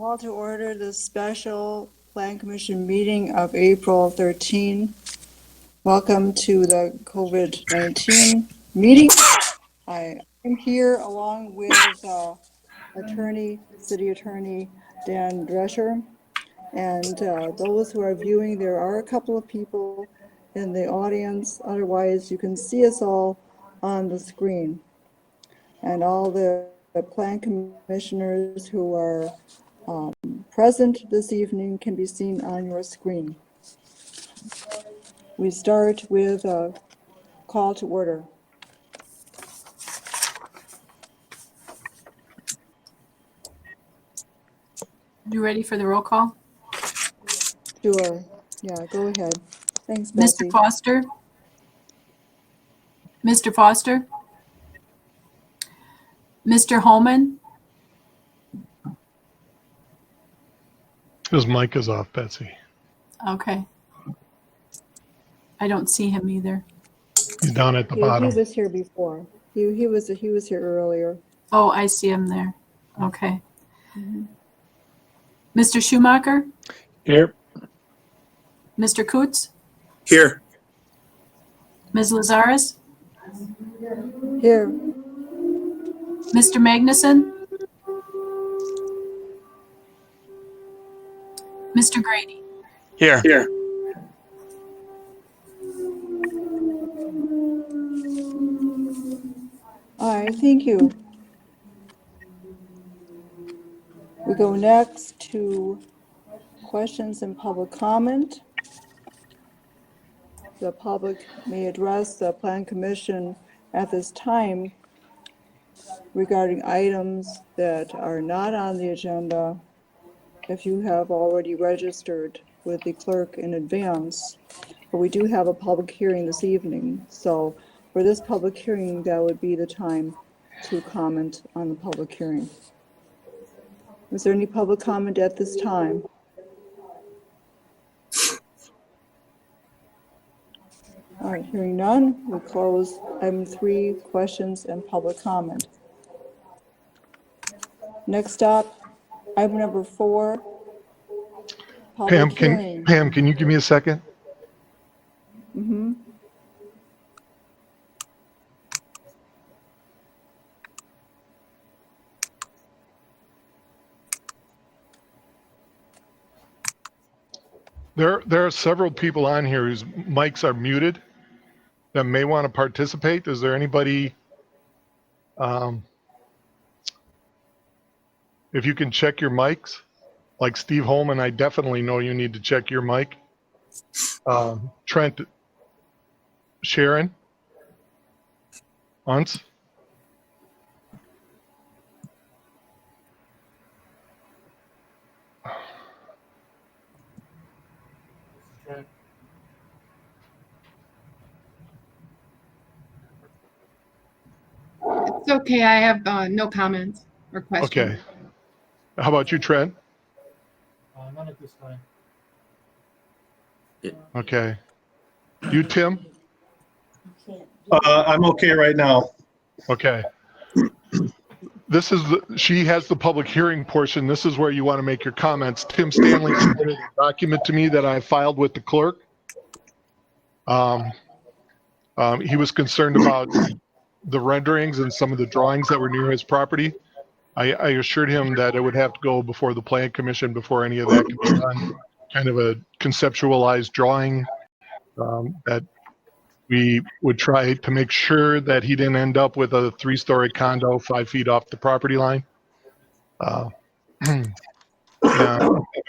Call to order the special Plan Commission meeting of April 13. Welcome to the COVID-19 meeting. I am here along with City Attorney Dan Drescher. And those who are viewing, there are a couple of people in the audience. Otherwise, you can see us all on the screen. And all the Plan Commissioners who are present this evening can be seen on your screen. We start with a call to order. You ready for the roll call? Sure. Yeah, go ahead. Thanks, Betsy. Mr. Foster? Mr. Foster? Mr. Holman? His mic is off, Betsy. Okay. I don't see him either. He's down at the bottom. He was here before. He was here earlier. Oh, I see him there. Okay. Mr. Schumacher? Here. Mr. Coots? Here. Ms. Lazaris? Here. Mr. Magnuson? Mr. Grady? Here. Here. All right, thank you. We go next to questions and public comment. The public may address the Plan Commission at this time regarding items that are not on the agenda if you have already registered with the clerk in advance. But we do have a public hearing this evening, so for this public hearing, that would be the time to comment on the public hearing. Is there any public comment at this time? All right, hearing none, we close item 3, questions and public comment. Next up, item number 4, public hearing. Pam, can you give me a second? Mm-hmm. There are several people on here whose mics are muted that may want to participate. Is there anybody, if you can check your mics, like Steve Holman, I definitely know you need to check your mic. Trent, Sharon, Unce. It's okay. I have no comments or questions. Okay. How about you, Trent? None at this time. Okay. You, Tim? I'm okay right now. Okay. She has the public hearing portion. This is where you want to make your comments. Tim Stanley submitted a document to me that I filed with the clerk. He was concerned about the renderings and some of the drawings that were near his property. I assured him that it would have to go before the Plan Commission before any of that could be done. Kind of a conceptualized drawing that we would try to make sure that he didn't end up with a 3-story condo 5 feet off the property line. I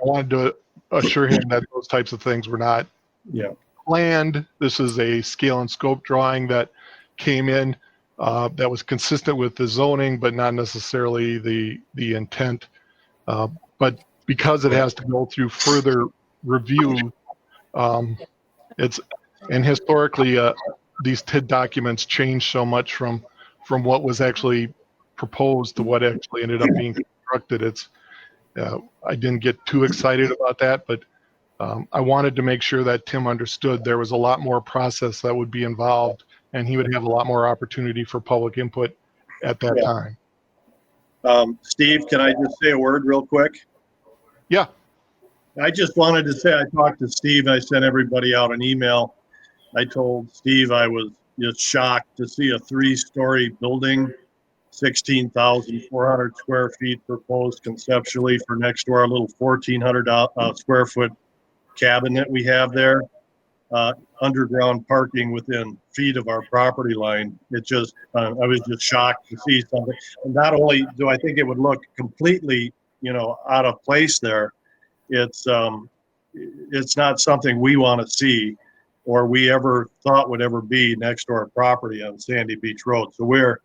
wanted to assure him that those types of things were not planned. This is a scale and scope drawing that came in that was consistent with the zoning, but not necessarily the intent. But because it has to go through further review, and historically, these TID documents change so much from what was actually proposed to what actually ended up being constructed. I didn't get too excited about that, but I wanted to make sure that Tim understood there was a lot more process that would be involved, and he would have a lot more opportunity for public input at that time. Steve, can I just say a word real quick? Yeah, I just wanted to say, I talked to Steve, I sent everybody out an email. I told Steve I was just shocked to see a 3-story building, 16,400 square feet proposed conceptually for next to our little 1,400 square foot cabin that we have there. Underground parking within feet of our property line. It just, I was just shocked to see something. And not only do I think it would look completely, out of place there, it's not something we want to see or we ever thought would ever be next to our property on Sandy Beach Road. So we're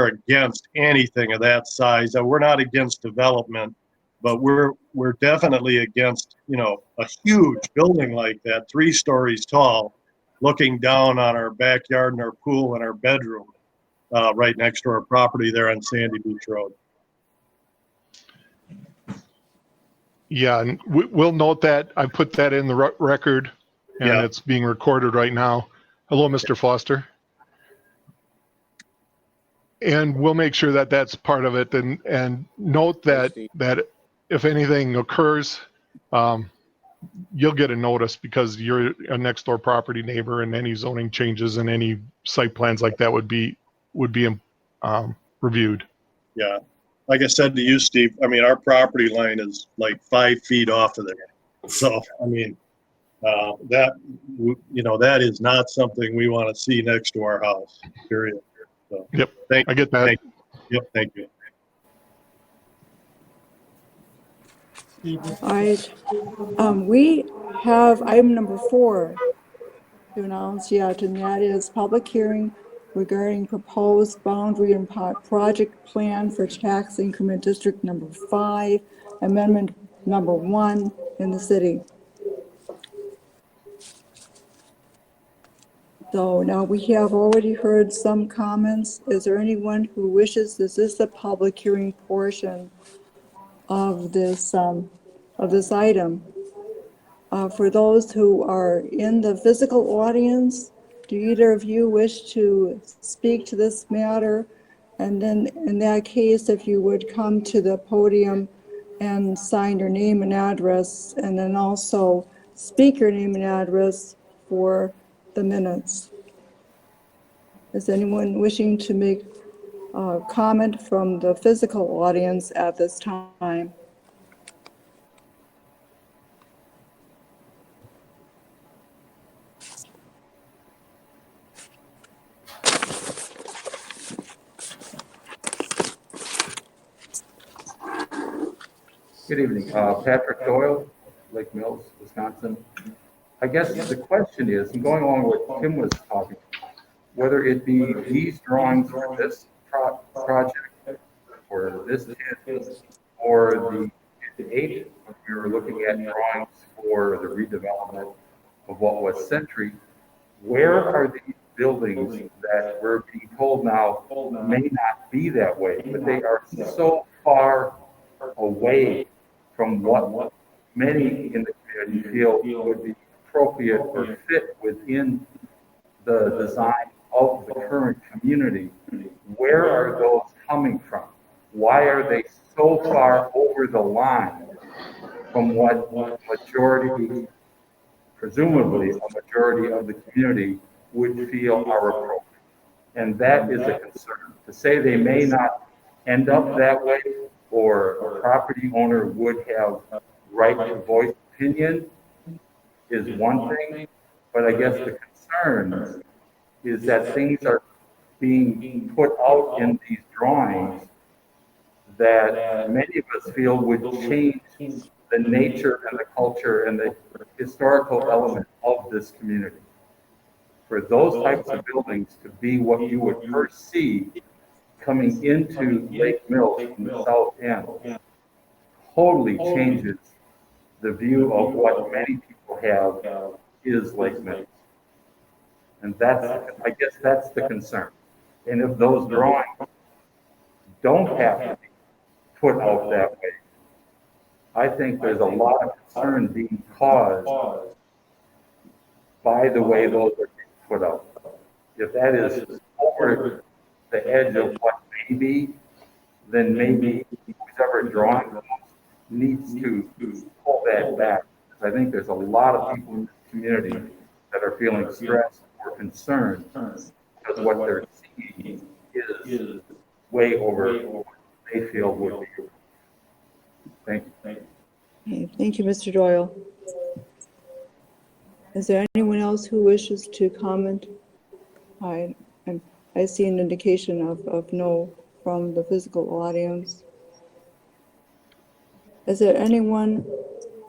against anything of that size. We're not against development, but we're definitely against, a huge building like that, 3 stories tall, looking down on our backyard and our pool and our bedroom, right next to our property there on Sandy Beach Road. yeah, and we'll note that. I put that in the record, and Yeah. it's being recorded right now. Hello, Mr. Foster. And we'll make sure that that's part of it, and note that if anything occurs, you'll get a notice because you're a next door property neighbor, and any zoning changes and any site plans like that would be reviewed. Yeah. Like I said to you, Steve, I mean, our property line is like 5 feet off of there. So, I mean, that is not something we want to see next to our house, period. So, Yep, I get that. Thank you. All right. We have item number 4 to announce yet, and that is public hearing regarding proposed boundary and project plan for tax increment district number 5, amendment number 1 in the city. So now we have already heard some comments. Is there anyone who wishes, this is the public hearing portion of this item. For those who are in the physical audience, do either of you wish to speak to this matter? And then in that case, if you would come to the podium and sign your name and address, and then also speak your name and address for the minutes. Is anyone wishing to make a comment from the physical audience at this time? Good evening. Patrick Doyle, Lake Mills, Wisconsin. I guess the question is, and going along with what Tim was talking, whether it be these drawings for this project, or this kid, or the 8, when we were looking at drawings for the redevelopment of what was Century, where are these buildings that we're being told now may not be that way, but they are so far away from what many in the community feel would be appropriate or fit within the design of the current community. Where are those coming from? Why are they so far over the line from what majority, presumably a majority of the community, would feel are appropriate? And that is a concern. To say they may not end up that way, or a property owner would have right to voice opinion, is one thing, but I guess the concern is that things are being put out in these drawings that many of us feel would change the nature and the culture and the historical element of this community. For those types of buildings to be what you would first see coming into Lake Mills from the south end totally changes the view of what many people have is Lake Mills. And I guess that's the concern. And if those drawings don't have to be put out that way, I think there's a lot of concern being caused by the way those are being put out. If that is over the edge of what may be, then maybe who's ever drawing those needs to pull that back. I think there's a lot of people in this community that are feeling stressed or concerned because what they're seeing is way over what they feel would be. Thank you. Okay, thank you, Mr. Doyle. Is there anyone else who wishes to comment? I see an indication of no from the physical audience. Is there anyone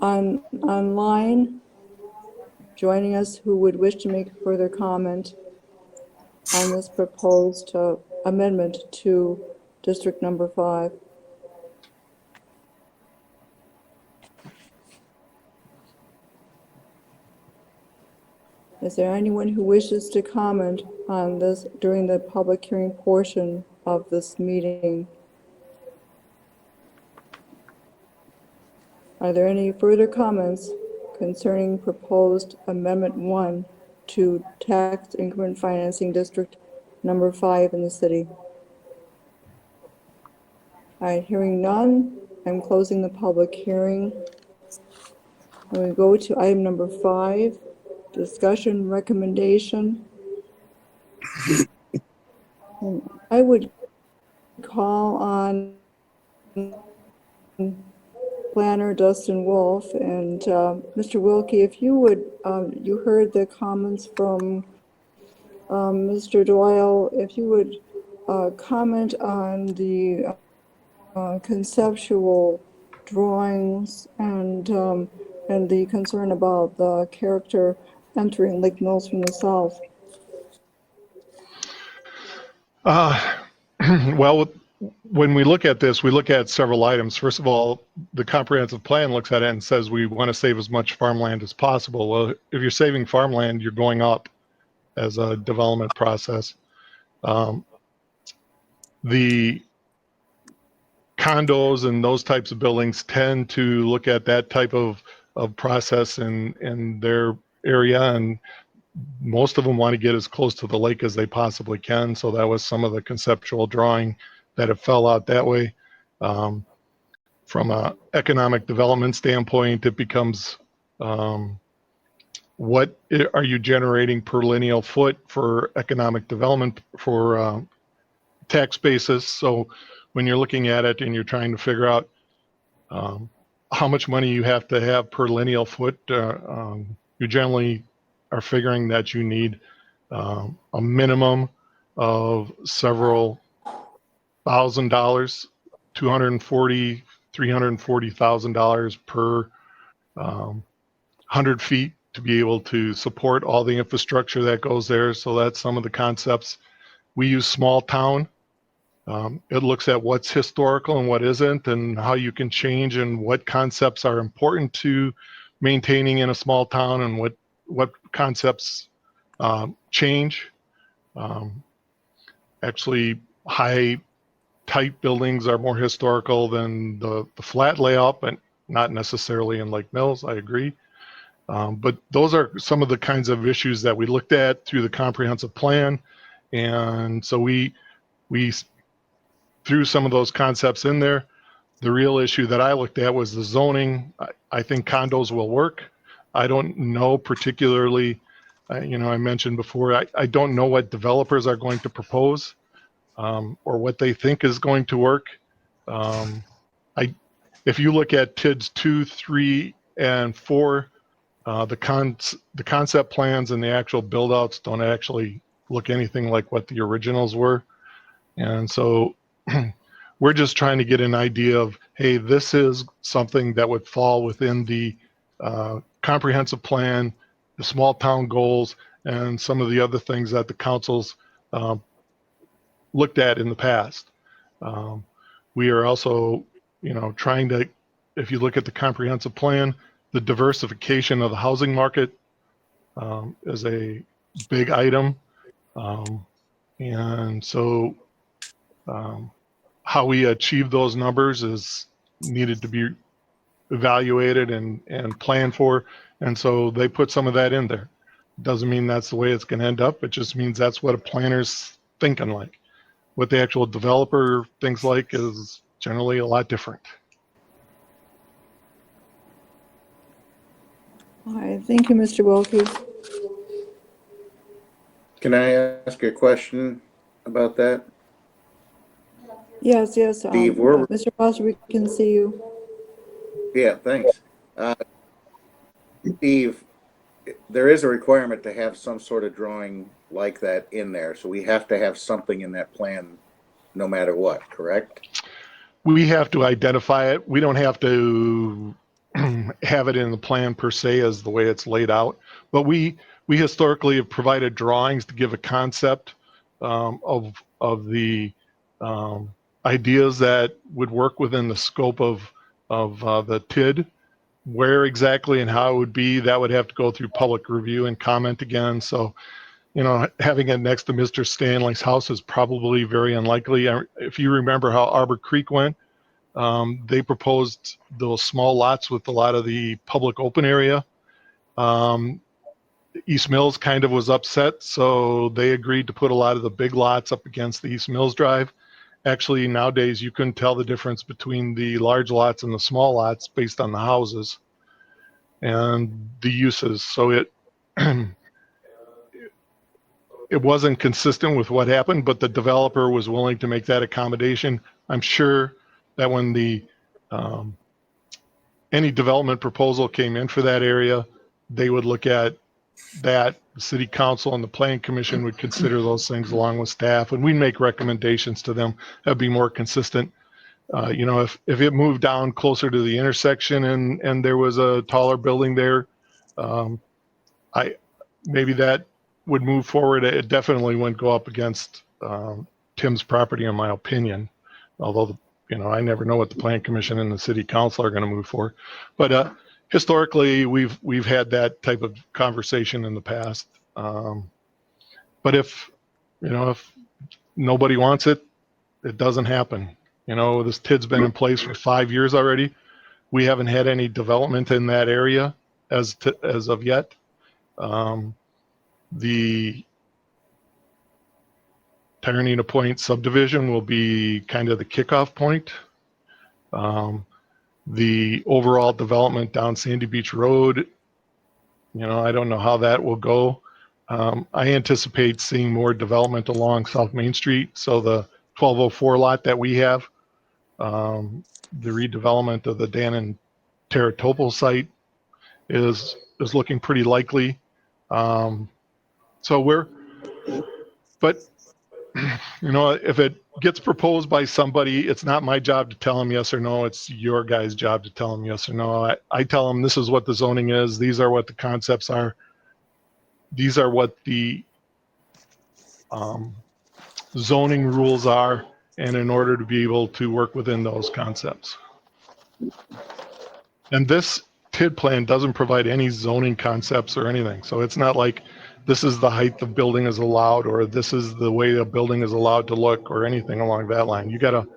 online joining us who would wish to make a further comment on this proposed amendment to District Number 5? Is there anyone who wishes to comment on this during the public hearing portion of this meeting? Are there any further comments concerning proposed Amendment 1 to Tax Increment Financing District Number 5 in the city? All right, hearing none, I'm closing the public hearing. And we go to item number 5, discussion recommendation. And I would call on planner Dustin Wolf and Mr. Wilkie, if you would, you heard the comments from Mr. Doyle, if you would comment on the conceptual drawings and the concern about the character entering Lake Mills from the south. Well, when we look at this, we look at several items. First of all, the comprehensive plan looks at it and says we want to save as much farmland as possible. Well, if you're saving farmland, you're going up as a development process. The condos and those types of buildings tend to look at that type of process in their area, and most of them want to get as close to the lake as they possibly can. So that was some of the conceptual drawing that it fell out that way. From an economic development standpoint, it becomes what are you generating per lineal foot for economic development for tax basis. So when you're looking at it and you're trying to figure out how much money you have to have per lineal foot, you generally are figuring that you need a minimum of several $1,000, $240,000, $340,000 per 100 feet to be able to support all the infrastructure that goes there. So that's some of the concepts. We use small town. It looks at what's historical and what isn't, and how you can change and what concepts are important to maintaining in a small town and what concepts change. Actually, high type buildings are more historical than the flat layout, but not necessarily in Lake Mills, I agree. But those are some of the kinds of issues that we looked at through the comprehensive plan. And so we threw some of those concepts in there. The real issue that I looked at was the zoning. I think condos will work. I don't know particularly, I mentioned before, I don't know what developers are going to propose or what they think is going to work. If you look at TIDs 2, 3, and 4, the concept plans and the actual build outs don't actually look anything like what the originals were. And so we're just trying to get an idea of, hey, this is something that would fall within the comprehensive plan, the small town goals, and some of the other things that the councils looked at in the past. We are also, trying to, if you look at the comprehensive plan, the diversification of the housing market is a big item. And so how we achieve those numbers is needed to be evaluated and planned for. And so they put some of that in there. Doesn't mean that's the way it's going to end up. It just means that's what a planner's thinking like. What the actual developer thinks like is generally a lot different. All right, thank you, Mr. Wilkie. Can I ask a question about that? Yes, Steve, we're, Mr. Foster, we can see you. yeah, thanks. Steve, there is a requirement to have some sort of drawing like that in there, so we have to have something in that plan no matter what, correct? We have to identify it. We don't have to have it in the plan per se as the way it's laid out, but we historically have provided drawings to give a concept of the ideas that would work within the scope of the TID. Where exactly and how it would be, that would have to go through public review and comment again. So, you know, having it next to Mr. Stanley's house is probably very unlikely. If you remember how Arbor Creek went, they proposed those small lots with a lot of the public open area. East Mills kind of was upset, so they agreed to put a lot of the big lots up against the East Mills Drive. Actually, nowadays, you couldn't tell the difference between the large lots and the small lots based on the houses and the uses. So it wasn't consistent with what happened, but the developer was willing to make that accommodation. I'm sure that when the any development proposal came in for that area, they would look at that. The city council and the planning commission would consider those things along with staff, and we'd make recommendations to them that'd be more consistent. You know, if it moved down closer to the intersection and there was a taller building there, maybe that would move forward. It definitely wouldn't go up against Tim's property, in my opinion. Although, you know, I never know what the planning commission and the city council are going to move for. But historically, we've had that type of conversation in the past. But if nobody wants it, it doesn't happen. You know, this TID's been in place for 5 years already. We haven't had any development in that area as of yet. The Tyrannina Point subdivision will be kind of the kickoff point. The overall development down Sandy Beach Road, you know, I don't know how that will go. I anticipate seeing more development along South Main Street. So the 1204 lot that we have, the redevelopment of the Dan and Teratopol site is looking pretty likely. But you know, if it gets proposed by somebody, it's not my job to tell them yes or no. It's your guys' job to tell them yes or no. I tell them this is what the zoning is. These are what the concepts are. These are what the zoning rules are, and in order to be able to work within those concepts. And this TID plan doesn't provide any zoning concepts or anything. So it's not like this is the height the building is allowed, or this is the way a building is allowed to look, or anything along that line. You gotta, of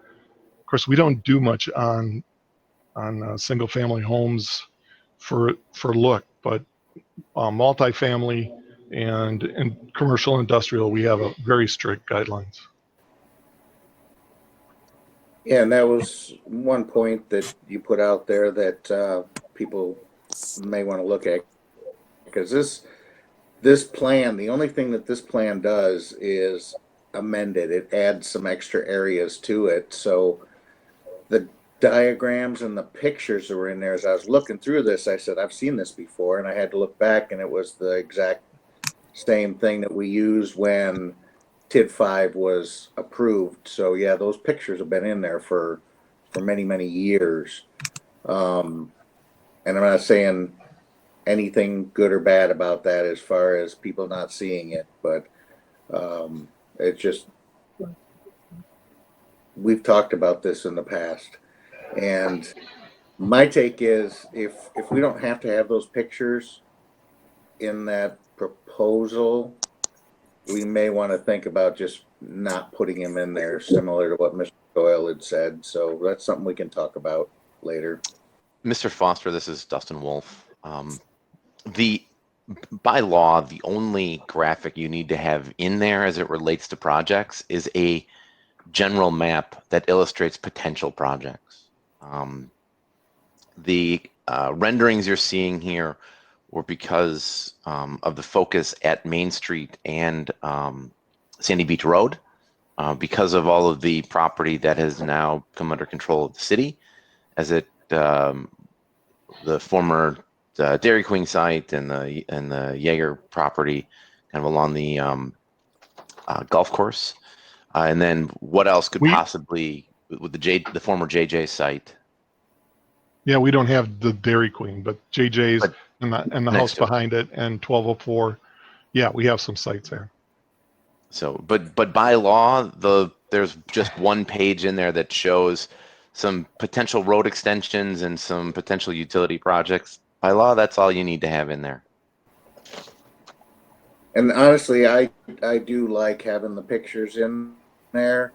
course, we don't do much on single family homes for look, but multifamily and commercial industrial, we have a very strict guidelines. Yeah, and that was one point that you put out there that people may want to look at, because this plan, the only thing that this plan does is amend it. It adds some extra areas to it. So the diagrams and the pictures that were in there, as I was looking through this, I said, I've seen this before, and I had to look back, and it was the exact same thing that we used when TID 5 was approved. So yeah, those pictures have been in there for many, many years. And I'm not saying anything good or bad about that as far as people not seeing it, but it's just, we've talked about this in the past. And my take is if we don't have to have those pictures in that proposal, we may want to think about just not putting them in there, similar to what Mr. Doyle had said. So that's something we can talk about later. Mr. Foster, this is Dustin Wolf. By law, the only graphic you need to have in there as it relates to projects is a general map that illustrates potential projects. The renderings you're seeing here or because of the focus at Main Street and Sandy Beach Road, because of all of the property that has now come under control of the city, as it the former Dairy Queen site and the Jaeger property, kind of along the golf course, and then what else could possibly with the former JJ site? Yeah, we don't have the Dairy Queen, but JJ's and the house to it. behind it and 1204. Yeah, we have some sites there. So, but by law, there's just one page in there that shows some potential road extensions and some potential utility projects. By law, that's all you need to have in there. And honestly, I do like having the pictures in there.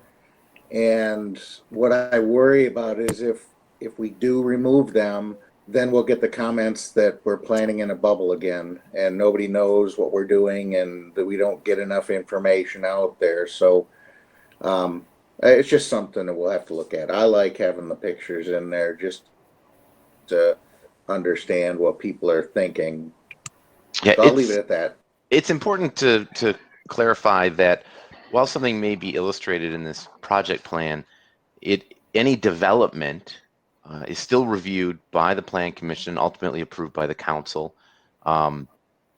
And what I worry about is if we do remove them, then we'll get the comments that we're planning in a bubble again and nobody knows what we're doing and that we don't get enough information out there. So it's just something that we'll have to look at. I like having the pictures in there just to understand what people are thinking. Yeah, so I'll leave it at that. It's important to clarify that while something may be illustrated in this project plan, any development is still reviewed by the Plan Commission, ultimately approved by the council.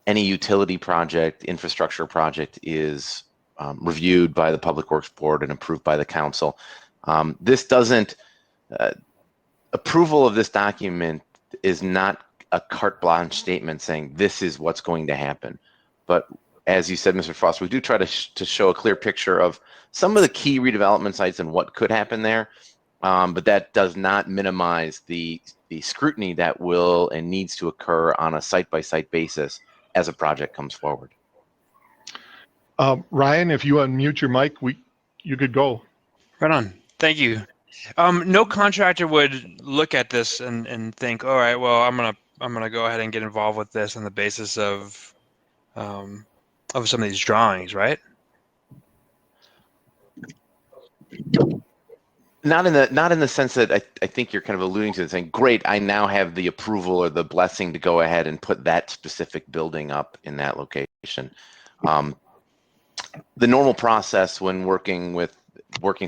Any utility project, infrastructure project is reviewed by the Public Works Board and approved by the council. This doesn't, approval of this document is not a carte blanche statement saying this is what's going to happen. But as you said, Mr. Foster, we do try to show a clear picture of some of the key redevelopment sites and what could happen there. But that does not minimize the scrutiny that will and needs to occur on a site-by-site basis as a project comes forward. Ryan, if you unmute your mic, you could go. Right on. Thank you. No contractor would look at this and think, all right, well, I'm gonna go ahead and get involved with this on the basis of some of these drawings, right? Not in the sense that I think you're kind of alluding to, saying, great, I now have the approval or the blessing to go ahead and put that specific building up in that location. The normal process when working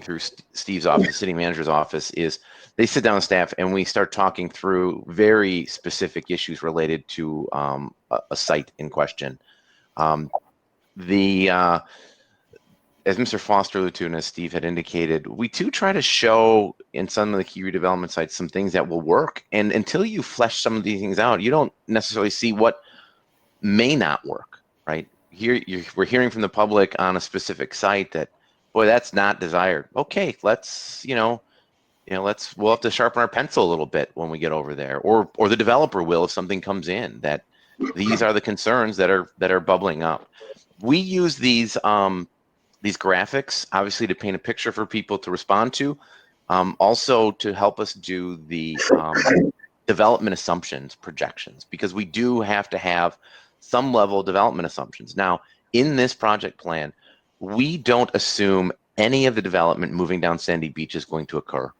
through Steve's office, city manager's office, is they sit down with staff and we start talking through very specific issues related to a site in question. As Mr. Foster alluded to and as Steve had indicated, we do try to show in some of the key redevelopment sites some things that will work. And until you flesh some of these things out, you don't necessarily see what may not work, right? Here, we're hearing from the public on a specific site that, boy, that's not desired. Okay, we'll have to sharpen our pencil a little bit when we get over there, or the developer will if something comes in that these are the concerns that are bubbling up. We use these graphics obviously to paint a picture for people to respond to, also to help us do the development assumptions projections, because we do have to have some level of development assumptions. Now, in this project plan, we don't assume any of the development moving down Sandy Beach is going to occur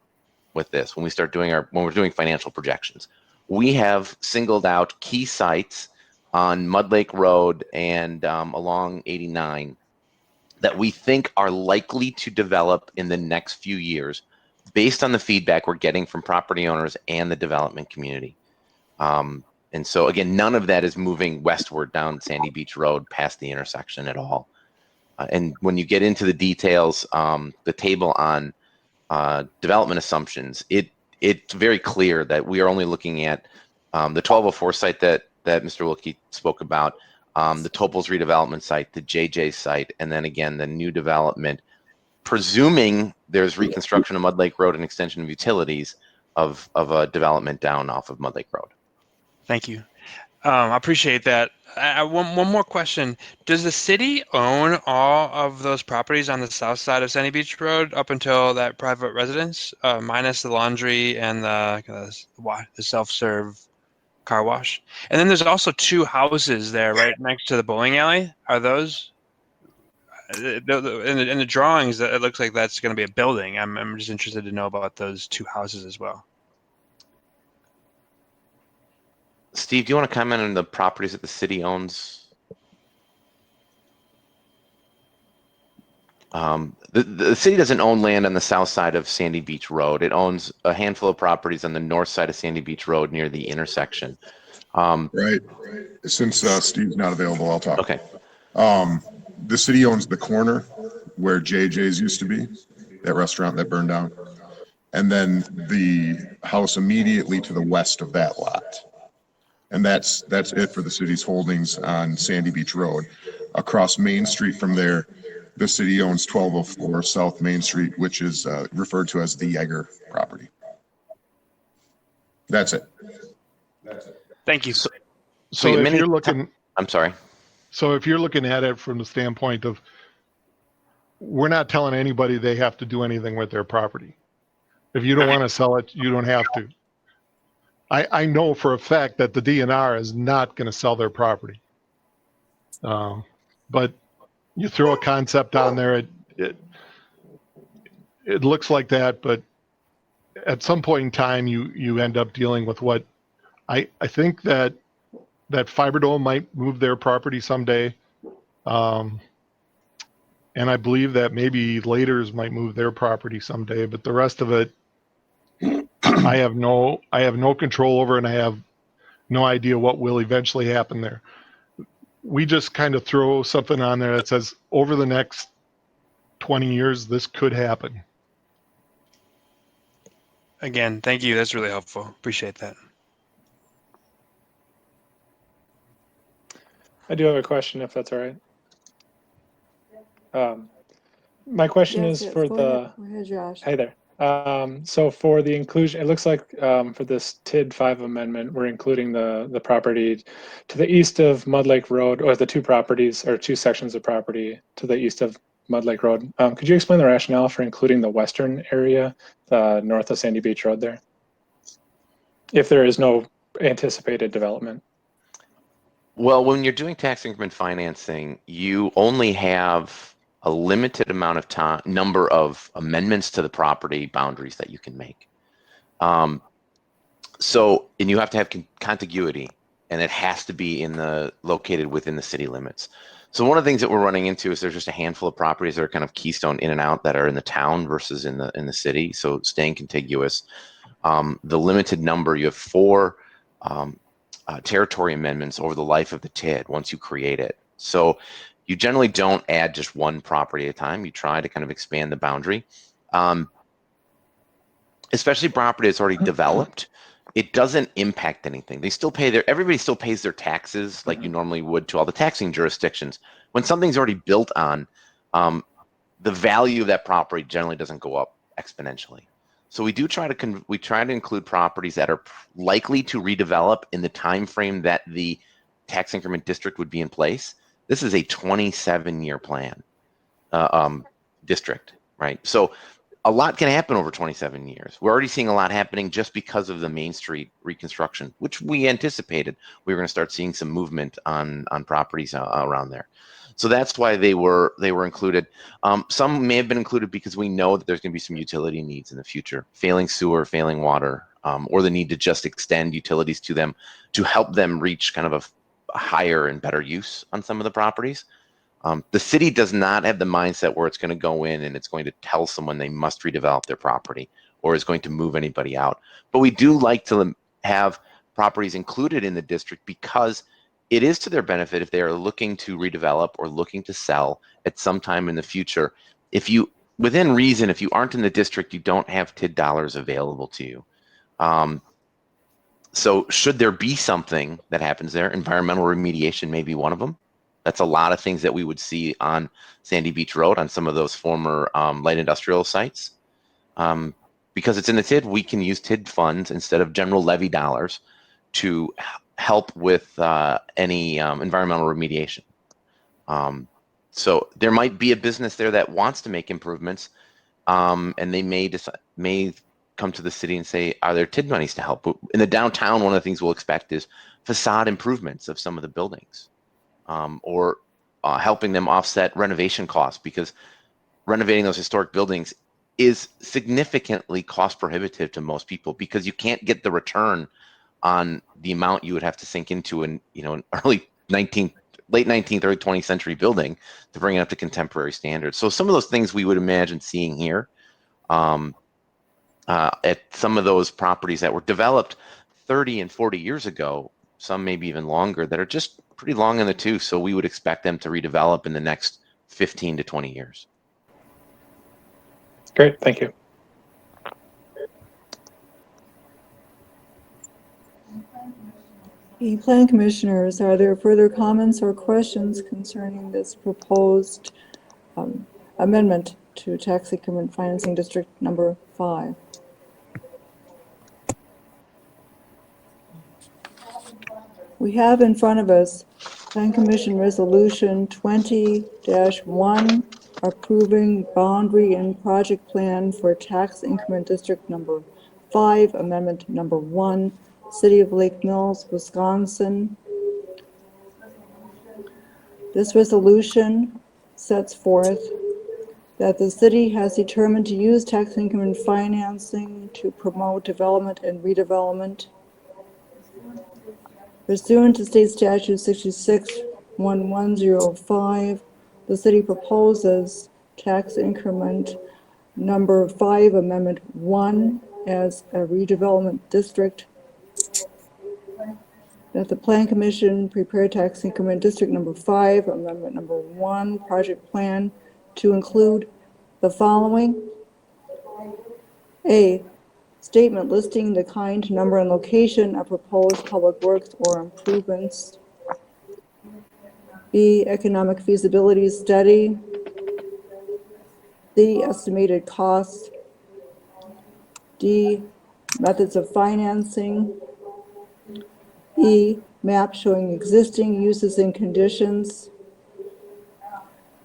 with this. When we're doing financial projections, we have singled out key sites on Mud Lake Road and along 89 that we think are likely to develop in the next few years based on the feedback we're getting from property owners and the development community. And so again, none of that is moving westward down Sandy Beach Road past the intersection at all. And when you get into the details, the table on development assumptions, it's very clear that we are only looking at the 1204 site that Mr. Wilkie spoke about, the Topol's redevelopment site, the JJ site, and then again, the new development, presuming there's reconstruction of Mud Lake Road and extension of utilities of a development down off of Mud Lake Road. Thank you. I appreciate that. One more question. Does the city own all of those properties on the south side of Sandy Beach Road up until that private residence, minus the laundry and the self-serve car wash? And then there's also two houses there right next to the bowling alley. Are those in the drawings? It looks like that's going to be a building. I'm just interested to know about those two houses as well. Steve, do you want to comment on the properties that the city owns? The city doesn't own land on the south side of Sandy Beach Road. It owns a handful of properties on the north side of Sandy Beach Road near the intersection. Right. Since Steve's not available, I'll talk. Okay. The city owns the corner where JJ's used to be, that restaurant that burned down. And then the house immediately to the west of that lot. And that's it for the city's holdings on Sandy Beach Road. Across Main Street from there, the city owns 1204 South Main Street, which is referred to as the Yeager property. That's it. Thank you. So So if you're looking, I'm sorry. so if you're looking at it from the standpoint of, we're not telling anybody they have to do anything with their property. If you don't want to sell it, you don't have to. I know for a fact that the DNR is not going to sell their property. But you throw a concept on there, it looks like that, but at some point in time, you end up dealing with what I think that Fiberdome might move their property someday. And I believe that maybe Laters might move their property someday, but the rest of it, I have no control over, and I have no idea what will eventually happen there. We just kind of throw something on there that says over the next 20 years, this could happen. Again, thank you. That's really helpful. Appreciate that. I do have a question, if that's all right. My question Yes, is yes, for go the. ahead. Go ahead, Josh. Hi there. So for the inclusion, it looks like for this TID 5 amendment, we're including the property to the east of Mud Lake Road, or the two properties or two sections of property to the east of Mud Lake Road. Could you explain the rationale for including the western area, north of Sandy Beach Road there, if there is no anticipated development? Well, when you're doing tax increment financing, you only have a limited amount of time, number of amendments to the property boundaries that you can make. And you have to have contiguity, and it has to be located within the city limits. So one of the things that we're running into is there's just a handful of properties that are kind of keystone in and out that are in the town versus in the city. So staying contiguous. The limited number, you have 4 territory amendments over the life of the TID once you create it. So you generally don't add just one property at a time. You try to kind of expand the boundary. Especially property that's already developed, it doesn't impact anything. They still pay everybody still pays their taxes like you normally would to all the taxing jurisdictions. When something's already built on, the value of that property generally doesn't go up exponentially. So we do try to include properties that are likely to redevelop in the time frame that the tax increment district would be in place. This is a 27-year plan district, right? So a lot can happen over 27 years. We're already seeing a lot happening just because of the Main Street reconstruction, which we anticipated we were going to start seeing some movement on properties around there. So that's why they were included. Some may have been included because we know that there's going to be some utility needs in the future, failing sewer, failing water, or the need to just extend utilities to them to help them reach kind of a higher and better use on some of the properties. The city does not have the mindset where it's going to go in and it's going to tell someone they must redevelop their property or is going to move anybody out. But we do like to have properties included in the district because it is to their benefit if they are looking to redevelop or looking to sell at some time in the future. Within reason, if you aren't in the district, you don't have TID dollars available to you. So should there be something that happens there, environmental remediation may be one of them. That's a lot of things that we would see on Sandy Beach Road on some of those former light industrial sites. Because it's in the TID, we can use TID funds instead of general levy dollars to help with any environmental remediation. So there might be a business there that wants to make improvements, and they may come to the city and say, are there TID monies to help? In the downtown, one of the things we'll expect is facade improvements of some of the buildings, or helping them offset renovation costs, because renovating those historic buildings is significantly cost prohibitive to most people because you can't get the return on the amount you would have to sink into an late 19th, early 20th century building to bring it up to contemporary standards. So some of those things we would imagine seeing here at some of those properties that were developed 30 and 40 years ago, some maybe even longer, that are just pretty long in the tooth. So we would expect them to redevelop in the next 15 to 20 years. Great, thank you. The Plan Commissioners, are there further comments or questions concerning this proposed amendment to Tax Increment Financing District number 5? We have in front of us Plan Commission Resolution 20-1 approving boundary and project plan for Tax Increment District number 5, Amendment number 1, City of Lake Mills, Wisconsin. This resolution sets forth that the city has determined to use tax increment financing to promote development and redevelopment. Pursuant to State Statute 66-1105, the city proposes tax increment number 5, Amendment 1, as a redevelopment district. That the Plan Commission prepare tax increment district number 5, Amendment number 1, project plan to include the following. A, statement listing the kind, number, and location of proposed public works or improvements. B, economic feasibility study. C, estimated costs. D, methods of financing. E, map showing existing uses and conditions.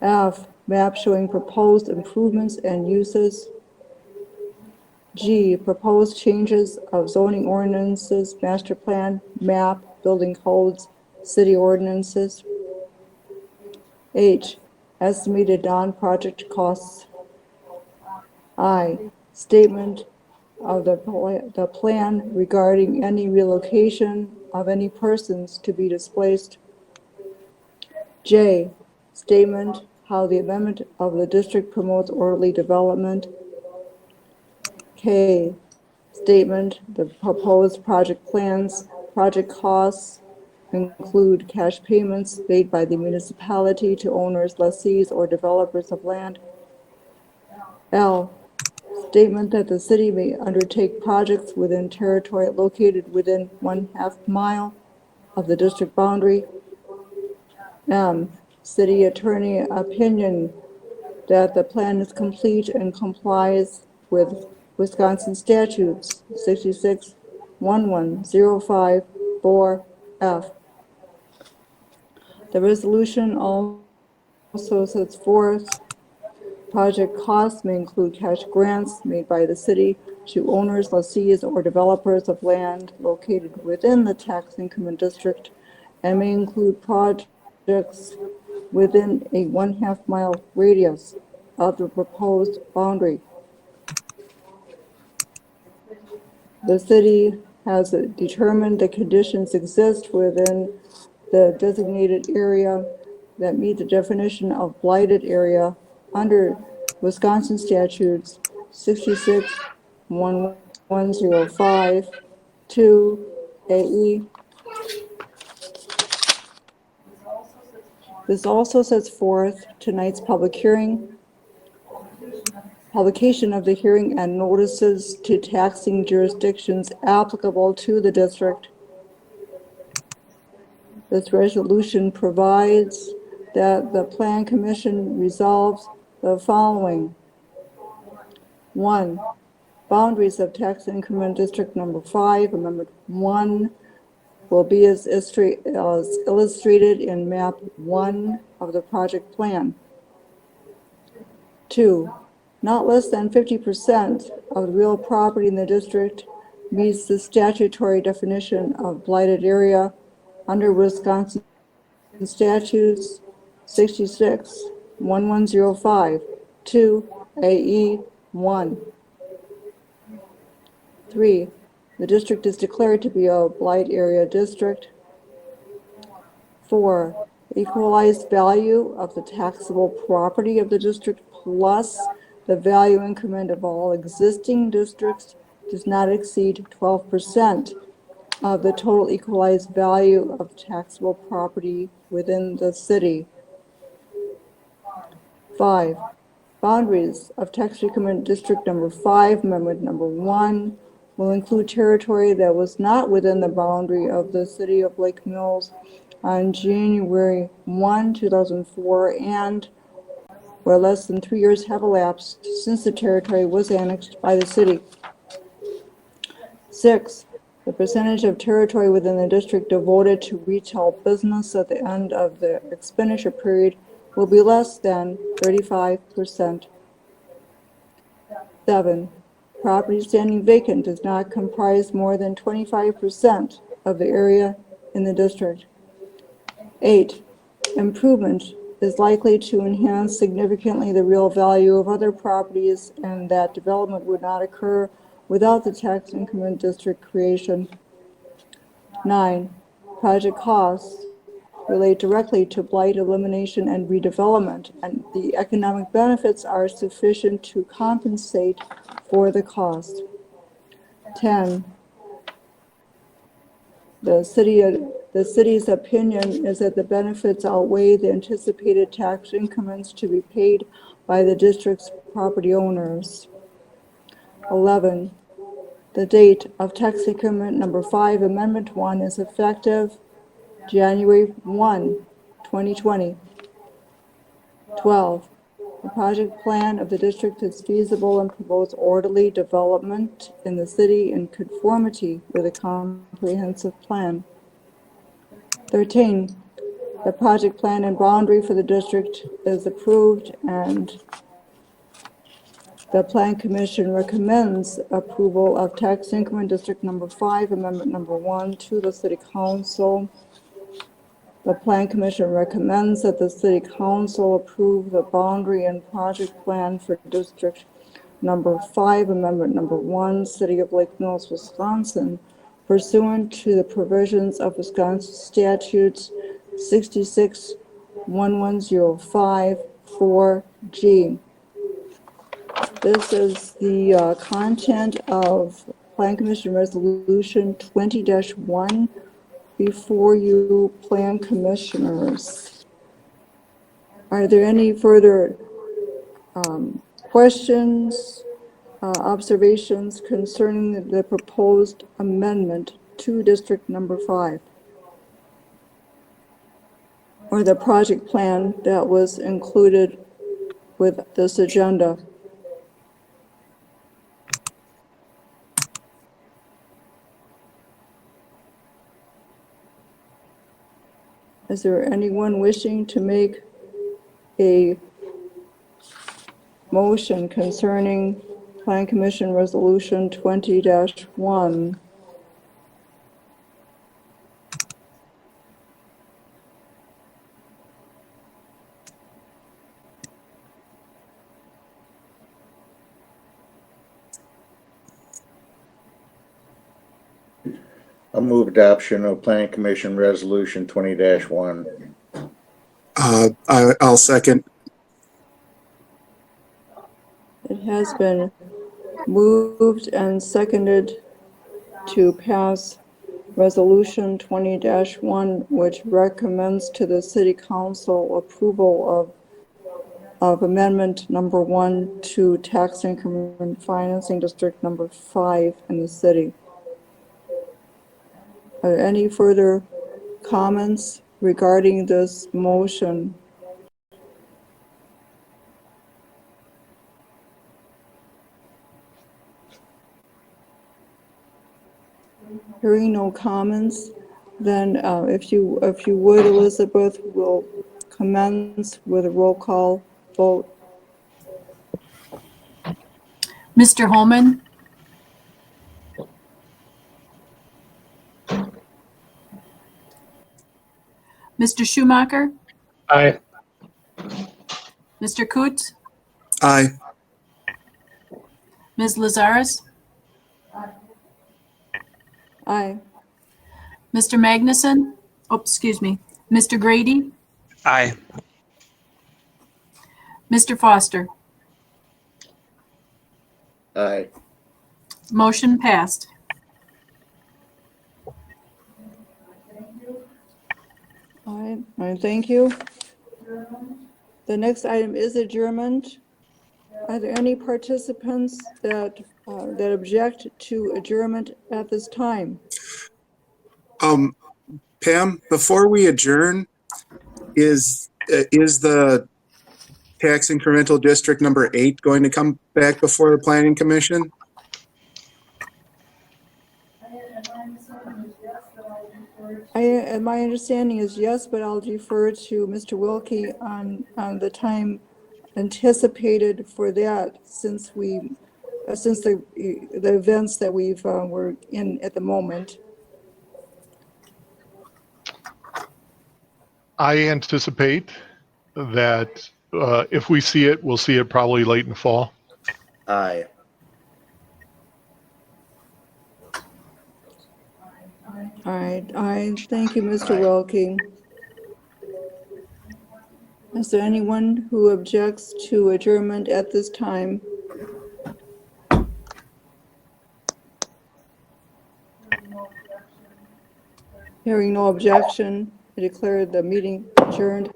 F, map showing proposed improvements and uses. G, proposed changes of zoning ordinances, master plan, map, building codes, city ordinances. H, estimated non-project costs. I, statement of the plan regarding any relocation of any persons to be displaced. J, statement how the amendment of the district promotes orderly development. K, statement the proposed project plans, project costs include cash payments made by the municipality to owners, lessees, or developers of land. L, statement that the city may undertake projects within territory located within 1/2 mile of the district boundary. M, city attorney opinion that the plan is complete and complies with Wisconsin statutes 66-1105 4F. The resolution also sets forth project costs may include cash grants made by the city to owners, lessees, or developers of land located within the tax increment district, and may include projects within a 1/2 mile radius of the proposed boundary. The city has determined the conditions exist within the designated area that meet the definition of blighted area under Wisconsin statutes 66-1105 2 AE. This also sets forth tonight's publication of the hearing and notices to taxing jurisdictions applicable to the district. This resolution provides that the Plan Commission resolves the following. 1. Boundaries of tax increment district number 5, Amendment 1, will be as illustrated in map 1 of the project plan. 2. Not less than 50% of the real property in the district meets the statutory definition of blighted area under Wisconsin statutes 66-1105 2 AE 1. 3. The district is declared to be a blight area district. 4, the equalized value of the taxable property of the district plus the value increment of all existing districts does not exceed 12% of the total equalized value of taxable property within the city. 5, boundaries of tax increment district number 5, amendment number 1, will include territory that was not within the boundary of the city of Lake Mills on January 1, 2004, and where less than 3 years have elapsed since the territory was annexed by the city. 6, the percentage of territory within the district devoted to retail business at the end of the expenditure period will be less than 35%. 7, property standing vacant does not comprise more than 25% of the area in the district. 8, improvement is likely to enhance significantly the real value of other properties and that development would not occur without the tax increment district creation. 9, project costs relate directly to blight elimination and redevelopment, and the economic benefits are sufficient to compensate for the cost. 10, the city's opinion is that the benefits outweigh the anticipated tax increments to be paid by the district's property owners. 11, the date of tax increment number 5, amendment 1 is effective January 1, 2020. 12, the project plan of the district is feasible and promotes orderly development in the city in conformity with a comprehensive plan. 13, the project plan and boundary for the district is approved and the Plan Commission recommends approval of tax increment district number 5, amendment number 1 to the City Council. The Plan Commission recommends that the City Council approve the boundary and project plan for district number 5, amendment number 1, City of Lake Mills, Wisconsin, pursuant to the provisions of Wisconsin Statutes 66-1105 4G. This is the content of Plan Commission Resolution 20-1 before you, Plan Commissioners. Are there any further questions, observations concerning the proposed amendment to District Number 5? Or the project plan that was included with this agenda? Is there anyone wishing to make a motion concerning Plan Commission Resolution 20-1? I'll move adoption of Plan Commission Resolution 20-1. I'll second. It has been moved and seconded to pass Resolution 20-1, which recommends to the City Council approval of Amendment Number 1 to Tax Increment Financing District Number 5 in the city. Are there any further comments regarding this motion? Hearing no comments, then if you would, Elizabeth, we'll commence with a roll call vote. Mr. Holman? Mr. Schumacher? Aye. Mr. Coots? Aye. Ms. Lazares? Aye. Mr. Magnuson? Oh, excuse me. Mr. Grady? Aye. Mr. Foster? Aye. Motion passed. All right, thank you. The next item is adjournment. Are there any participants that object to adjournment at this time? Pam, before we adjourn, is the tax incremental district number 8 going to come back before the planning commission? My understanding is yes, but I'll defer to Mr. Wilkie on the time anticipated for that, since the events that we're in at the moment. I anticipate that if we see it, we'll see it probably late in the fall. Aye. All right, I thank you, Mr. Aye. Wilkie. Is there anyone who objects to adjournment at this time? Hearing no objection, I declare the meeting adjourned